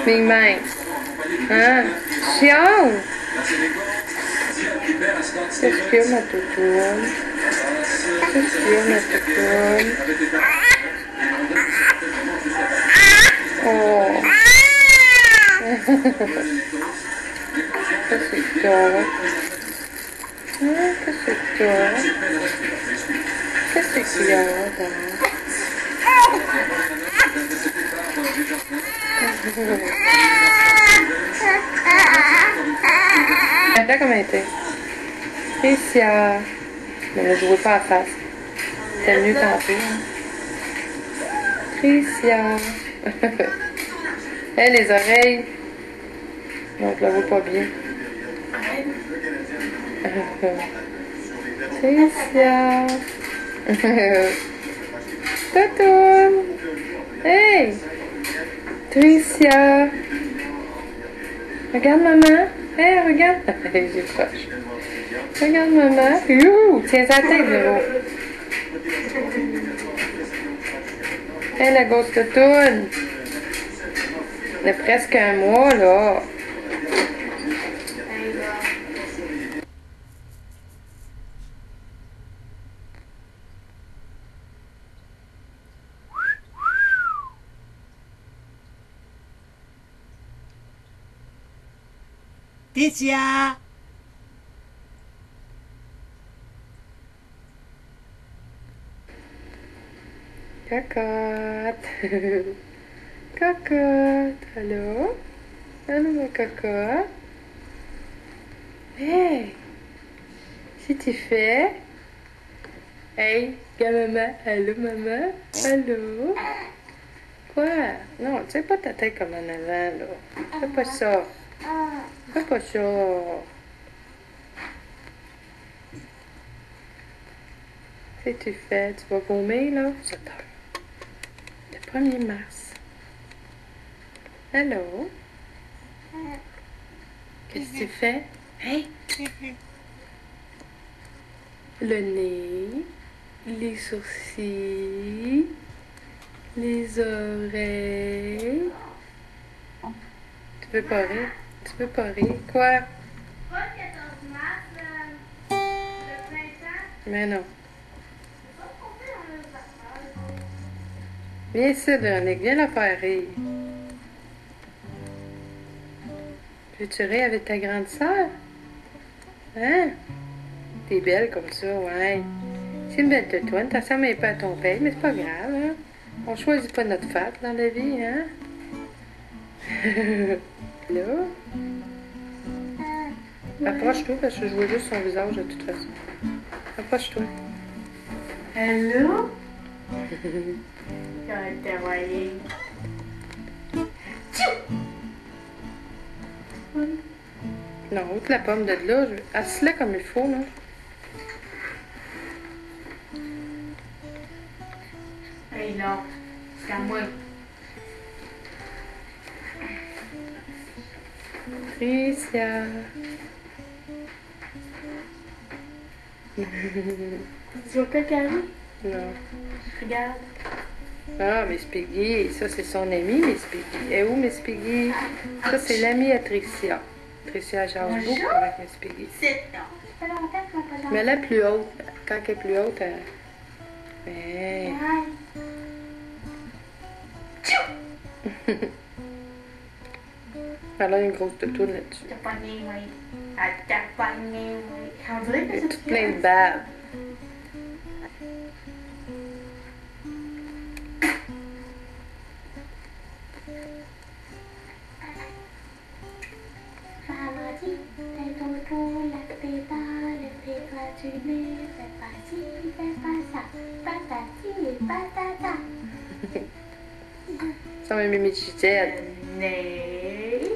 Bing bang. Hein? Chiant! Qu'est-ce qu'il y a, ma toutoune? Qu'est-ce qu'il y a, ma toutoune? Oh! Qu'est-ce que t'as? Qu'est-ce que t'as? Qu'est-ce qu'il y a là-dedans? Regarde comment elle était. Tricia. Mais ne jouez pas à face. C'était mieux tantôt. Tricia. Hey, les oreilles. Non, je la vois pas bien. Tricia. Toutoune. Hey. Tricia. Regarde maman. Hey, regarde. J'ai proche. Regarde maman. Youhou. Tiens sa tête, Véro. Hey, la grosse toutoune. Il y a presque un mois, là. Tricia! Cocotte. Cocotte. Allô? Allô, ma cocotte? Hey! Si tu fais? Hey, regarde maman. Allô, maman? Allô? Quoi? Non, tu sais pas ta tête comme en avant, là. Fais pas ça. Fais pas ça. Qu'est-ce que tu fais? Tu vas vomir, là? Ça t'heure. Le 1er mars. Allô? Qu'est-ce que tu fais? Hey! Le nez, les sourcils, les oreilles. Tu veux pas rire? Tu veux pas rire? Quoi? Pas le 14 mars, le printemps. Mais non. C'est pas qu'on fait dans le vapeur. Viens ici, Véronique. Viens la faire rire. Veux-tu rire avec ta grande sœur? Hein? T'es belle comme ça, ouais. C'est une belle toutoune. Ta sœur n'est pas à ton père, mais c'est pas grave, hein? On choisit pas notre fat dans la vie, hein? Là? Approche-toi parce que je vois juste son visage de toute façon. Approche-toi. Hello? Comment t'es voyé? Non, ôte la pomme de là. Assieds-la comme il faut, là. Hey non, c'est à moi. Tricia. Tu vois quoi, Carrie? Non. Regarde. Ah, Miss Piggy. Ça, c'est son ami, Miss Piggy. Et où, Miss Piggy? Ça, c'est l'ami à Tricia. Tricia jase beaucoup avec Miss Piggy. C'est non. Ça fait longtemps qu'on n'a pas Mais elle est plus haute. Quand elle est plus haute, elle... Mais... Elle a une grosse toutoune là-dessus. T'as pas né, oui. T'as pas né, oui. On dirait que Elle est c'est toute pleine de bave. Vendredi, t'es dodo, lève-tes dents, lève tes doigts du nez, fais pas ci, fais pas ça, patati et patata. Ça m'a mis Gisèle. Nez.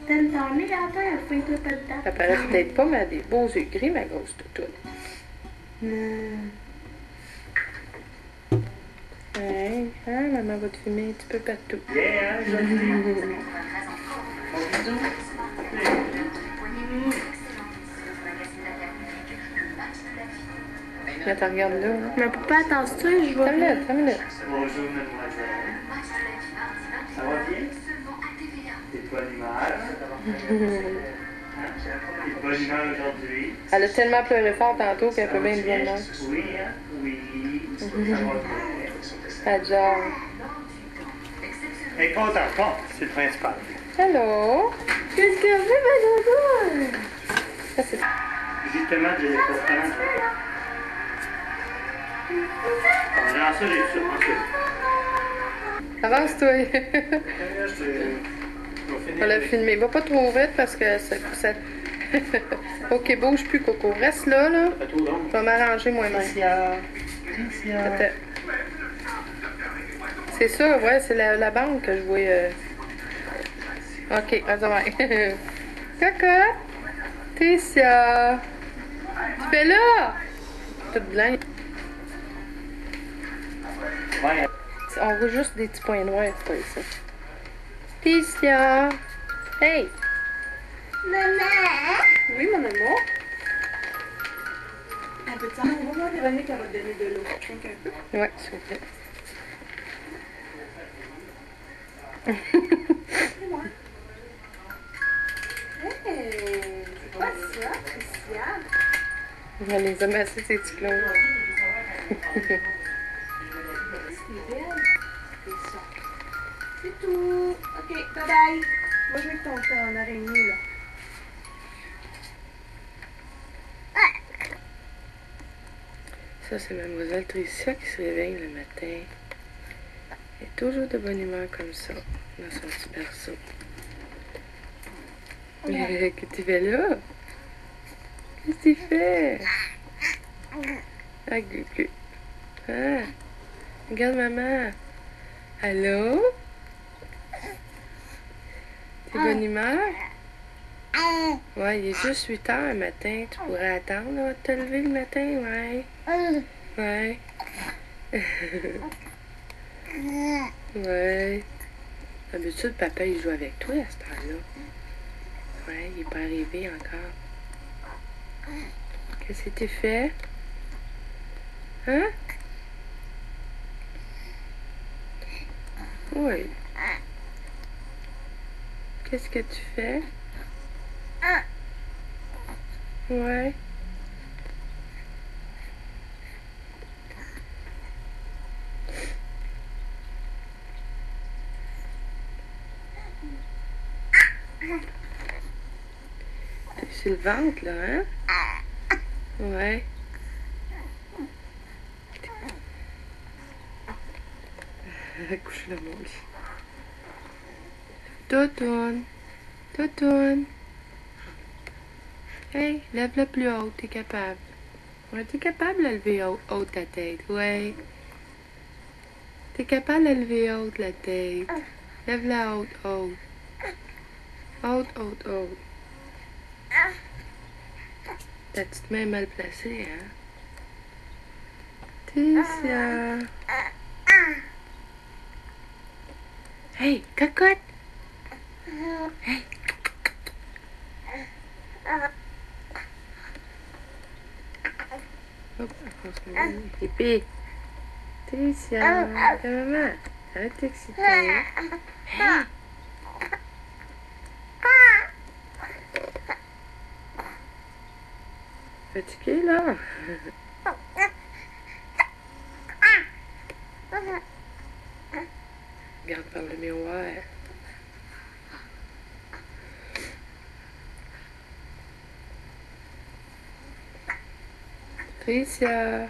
T'aimes ton nez, Antoine, elle fait tout le temps. Ça paraît peut-être pas, mais elle a des beaux yeux gris, ma grosse toutoune. Hein, hein, maman va te fumer un petit peu partout. Yeah, Mais tu regardes là. Hein? Mais pourquoi attends-tu? Je vois. Attends une minute. Bonjour, mademoiselle. Ça va bien? T'es de bonne humeur? T'es de bonne humeur aujourd'hui? Elle a tellement pleuré fort tantôt qu'elle peut bien dire non. Oui, hein? Oui. Ça va bien. Pas de genre. Elle est contente. Bon, c'est le principal. Hello! Qu'est-ce qu'elle fait, ma dodo? Ça, c'est... Justement, de conférence. On lance ça, j'ai ça. Ensuite. Avance-toi. On l'a filmé. Va pas trop vite parce que ça... Ok, bouge plus, Coco. Reste là, là. Je vais m'arranger moi-même. Attends. C'est ça, ouais, c'est la banque que je vois. Ok, attends. Coco! Tricia! Tu fais là! Toute blanc. Ouais. On voit juste des petits points noirs, c'est pas ça. Tricia! Hey! Maman! Oui, mon amour? Un peu de temps. On va voir Véronique, elle va te donner de l'eau. Drink un peu. Ouais, s'il vous plaît. C'est moi. Hey! C'est quoi ça, Christian? On les a massés, ces petits clowns. C'est belle. C'est ça. C'est tout. OK, bye-bye. Moi, je vais avec ton araignée, là. Ça, c'est mademoiselle Tricia qui se réveille le matin. Elle est toujours de bonne humeur comme ça, dans son petit berceau. Qu'est-ce que tu fais là? Qu'est-ce que tu fais? Ah, Gugu. Ah, regarde maman. Allô? T'es de bonne humeur? Ouais, il est juste 8 heures le matin. Tu pourrais attendre avant de te lever le matin, ouais. Ouais. Ouais. D'habitude, papa, il joue avec toi à cette heure-là. Ouais, il n'est pas arrivé encore. Qu'est-ce que tu fais? Hein? Oui. Qu'est-ce que tu fais? Ouais. T'es sur le ventre, là, hein? Ouais. Couche le mon lit. Totoune. Totoune. Hey, lève-la plus haut, t'es capable. Ouais, t'es capable de lever haute ta tête, ouais. T'es capable de lever haute la tête. Lève-la haute, haute. Haute, haute, haute. Ta petite main est mal placée, hein? Tricia. Hey, cocotte! Hey! Hop, on se met. Hippie! Tricia! Ta maman! Arrête d'exciter! Hey! Fatigué, là? Regarde par le miroir. Tricia!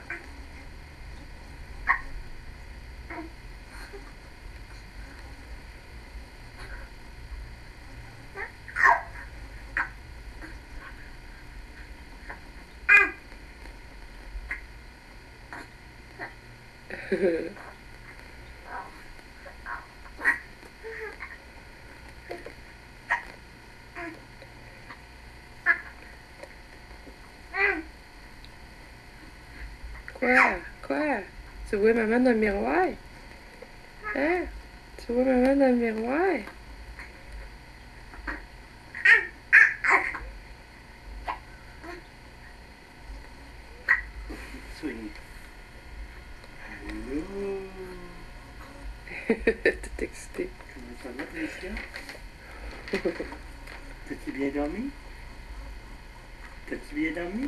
Quoi? Quoi? Tu vois maman dans le miroir? Hein? Tu vois maman dans le miroir? swing. Allô? Tout excité. Comment ça va, Tricia? T'as-tu bien dormi? T'as-tu bien dormi?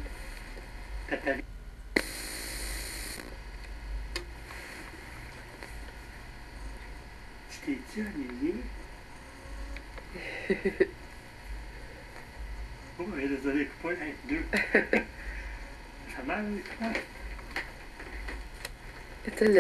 Papa. Tu t'es-tu ennuyé? Oh, elle les a découpés avec deux. Ça m'a mal, les coupons. Et t'as le